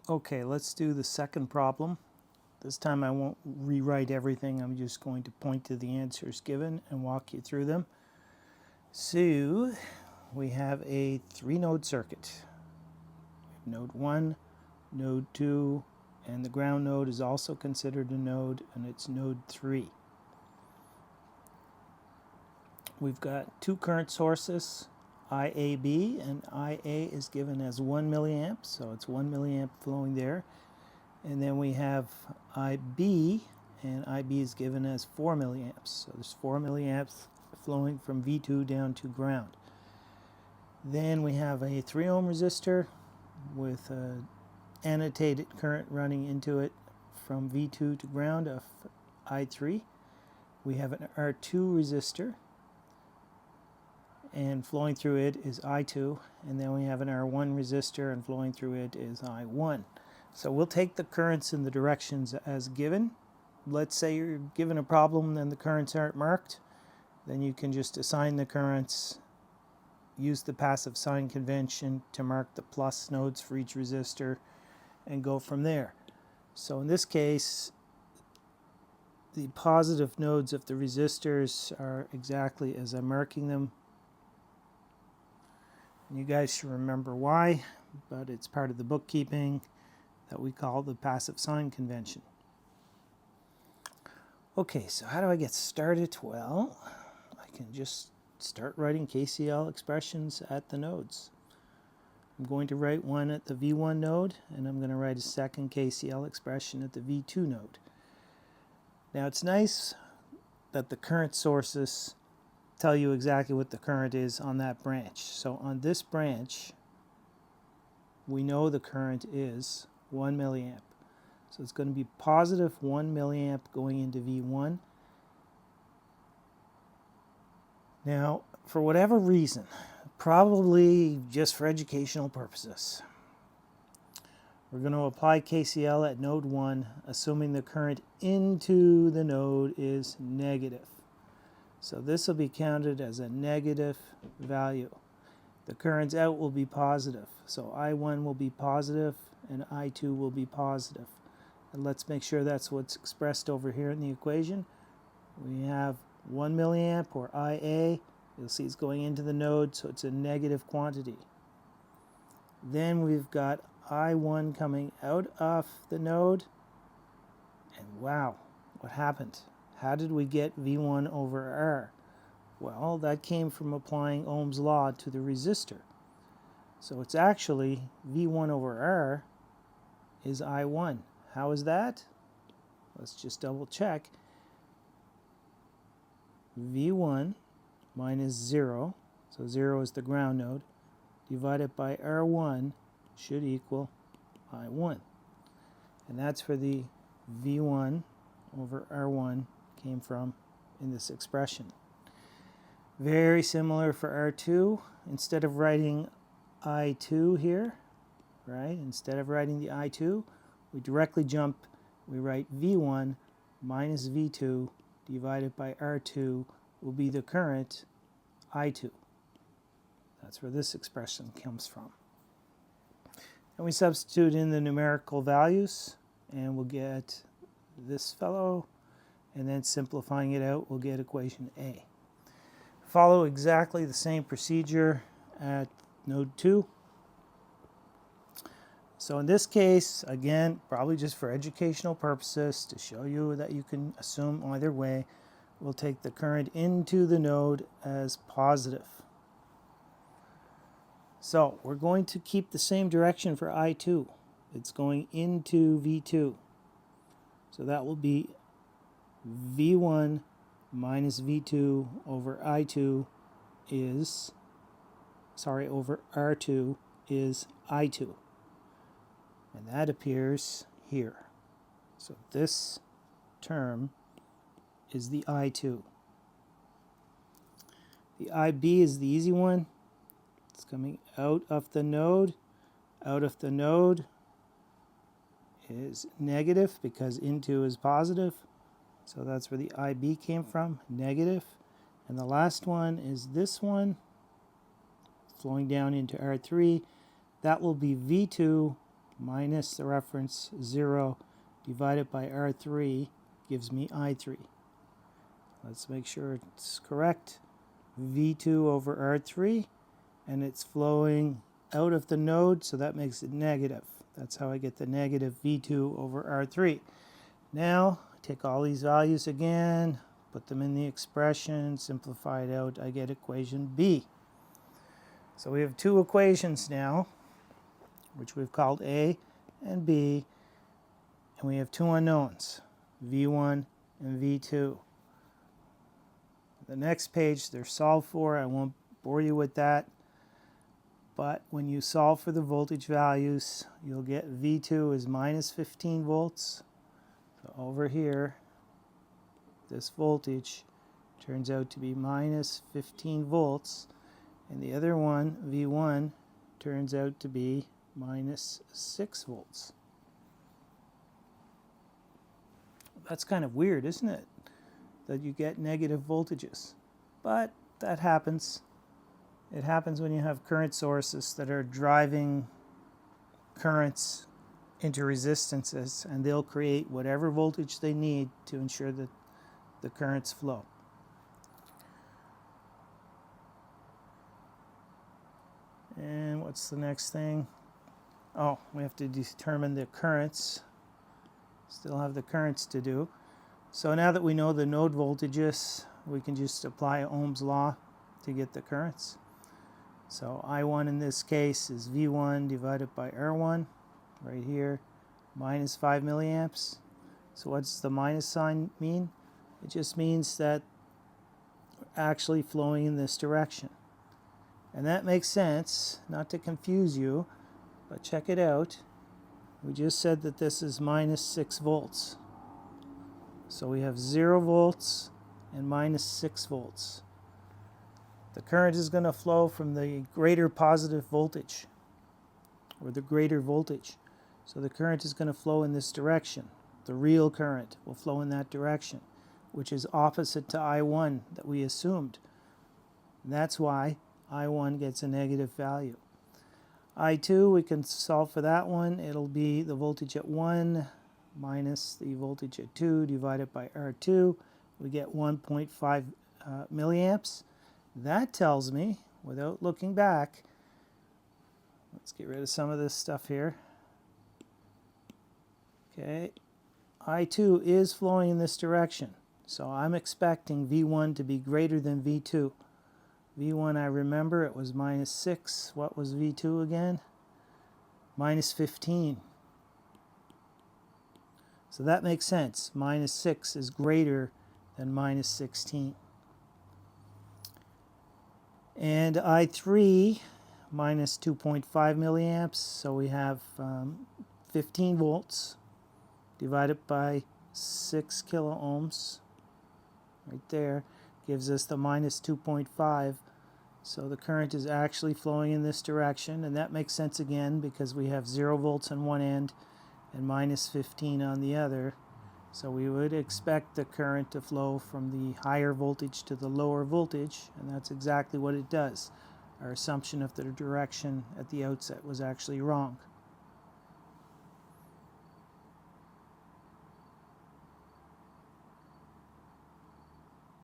Okay, let's do the second problem. This time I won't rewrite everything. I'm just going to point to the answers given and walk you through them. So we have a 3-node circuit. Node 1, node 2, and the ground node is also considered a node, and it's node 3. We've got two current sources, IAB, and IA is given as 1 milliamp, so it's 1 milliamp flowing there. And then we have IB, and IB is given as 4 milliamps. So there's 4 milliamps flowing from V2 down to ground. Then we have a 3 ohm resistor with an annotated current running into it from V2 to ground of I3. We have an R2 resistor, and flowing through it is I2. And then we have an R1 resistor, and flowing through it is I1. So we'll take the currents in the directions as given. Let's say you're given a problem and the currents aren't marked. Then you can just assign the currents, use the passive sign convention to mark the plus nodes for each resistor, and go from there. So in this case, the positive nodes of the resistors are exactly as I'm marking them. And you guys should remember why, but it's part of the bookkeeping that we call the passive sign convention. Okay, so how do I get started? Well, I can just start writing KCL expressions at the nodes. I'm going to write one at the V1 node, and I'm going to write a second KCL expression at the V2 node. Now it's nice that the current sources tell you exactly what the current is on that branch. So on this branch, we know the current is 1 milliamp. So it's going to be positive 1 milliamp going into V1. Now, for whatever reason, probably just for educational purposes, we're going to apply KCL at node 1, assuming the current into the node is negative. So this will be counted as a negative value. The currents out will be positive. So I1 will be positive and I2 will be positive. And let's make sure that's what's expressed over here in the equation. We have 1 milliamp, or IA. You'll see it's going into the node, so it's a negative quantity. Then we've got I1 coming out of the node. And wow, what happened? How did we get V1 over R? Well, that came from applying Ohm's law to the resistor. So it's actually V1 over R is I1. How is that? Let's just double check. V1 minus 0, so 0 is the ground node, divided by R1 should equal I1. And that's where the V1 over R1 came from in this expression. Very similar for R2. Instead of writing I2 here, right? Instead of writing the I2, we directly jump, we write V1 minus V2 divided by R2 will be the current I2. That's where this expression comes from. And we substitute in the numerical values, and we'll get this fellow, and then simplifying it out, we'll get equation A. Follow exactly the same procedure at node 2. So in this case, again, probably just for educational purposes, to show you that you can assume either way, we'll take the current into the node as positive. So we're going to keep the same direction for I2. It's going into V2. So that will be V1 minus V2 over I2 is, over R2 is I2. And that appears here. So this term is the I2. The IB is the easy one. It's coming out of the node. Out of the node is negative because into is positive. So that's where the IB came from, negative. And the last one is this one, flowing down into R3. That will be V2 minus the reference 0 divided by R3 gives me I3. Let's make sure it's correct. V2 over R3, and it's flowing out of the node, so that makes it negative. That's how I get the negative V2 over R3. Now, take all these values again, put them in the expression, simplify it out, I get equation B. So we have two equations now, which we've called A and B, and we have two unknowns, V1 and V2. The next page they're solved for, I won't bore you with that, but when you solve for the voltage values, you'll get V2 is minus 15 volts. So over here, this voltage turns out to be minus 15 volts, and the other one, V1, turns out to be minus 6 volts. That's kind of weird, isn't it? That you get negative voltages. But that happens. It happens when you have current sources that are driving currents into resistances, and they'll create whatever voltage they need to ensure that the currents flow. And what's the next thing? Oh, we have to determine the currents. Still have the currents to do. So now that we know the node voltages, we can just apply Ohm's law to get the currents. So I1 in this case is V1 divided by R1, right here, minus 5 milliamps. So what's the minus sign mean? It just means that we're actually flowing in this direction. And that makes sense, not to confuse you, but check it out. We just said that this is minus 6 volts. So we have 0 volts and minus 6 volts. The current is going to flow from the greater positive voltage, or the greater voltage. So the current is going to flow in this direction. The real current will flow in that direction, which is opposite to I1 that we assumed. And that's why I1 gets a negative value. I2, we can solve for that one. It'll be the voltage at 1 minus the voltage at 2 divided by R2. We get 1.5 milliamps. That tells me, without looking back, let's get rid of some of this stuff here. Okay, I2 is flowing in this direction. So I'm expecting V1 to be greater than V2. V1, I remember, it was minus 6. What was V2 again? Minus 15. So that makes sense. Minus 6 is greater than minus 16. And I3, minus 2.5 milliamps. So we have 15 volts divided by 6 kilo ohms. Right there. Gives us the minus 2.5. So the current is actually flowing in this direction, and that makes sense again because we have 0 volts on one end and minus 15 on the other. So we would expect the current to flow from the higher voltage to the lower voltage, and that's exactly what it does. Our assumption of the direction at the outset was actually wrong.